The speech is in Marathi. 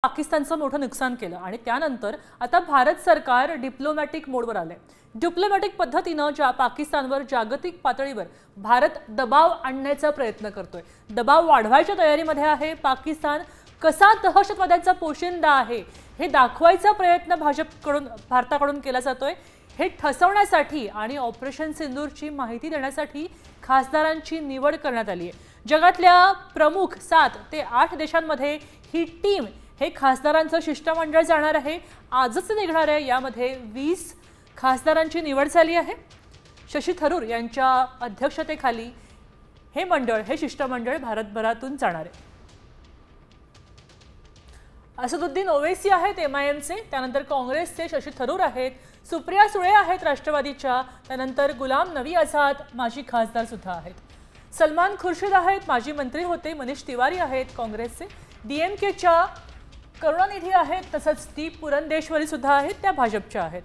पाकिस्तानचं मोठं नुकसान केलं आणि त्यानंतर आता भारत सरकार डिप्लोमॅटिक मोडवर आले। डिप्लोमॅटिक पद्धतीने ज्या पाकिस्तानवर जागतिक पातळीवर भारत दबाव आणण्याचा प्रयत्न करतोय, दबाव वाढवायच्या तयारीमध्ये आहे। पाकिस्तान कसा दहशतवादाचा पोशिंदा आहे हे दाखवायचा प्रयत्न भारताकडून केला जातोय। हे ठसवण्यासाठी आणि ऑपरेशन सिंदूरची माहिती देण्यासाठी खासदारांची निवड करण्यात आली आहे। जगातल्या प्रमुख 7 ते 8 देशांमध्ये ही टीम हे खासदारांचं शिष्टमंडळ जाणार आहे। आजच निघणार आहे। यामध्ये 20 खासदारांची निवड झाली आहे। शशी थरूर यांच्या अध्यक्षतेखाली हे शिष्टमंडळ भारतभरातून जाणार आहे। असदुद्दीन ओवैसी आहेत MIMचे, त्यानंतर काँग्रेसचे शशी थरूर आहेत, सुप्रिया सुळे आहेत राष्ट्रवादीच्या, त्यानंतर गुलाम नबी आझाद माजी खासदार सुद्धा आहेत, सलमान खुर्शीद आहेत, माजी मंत्री होते, मनीष तिवारी आहेत काँग्रेसचे, DMKच्या करुणानिधी आहेत, तसंच ती पुरंदेश्वरी सुद्धा आहेत, त्या भाजपच्या आहेत।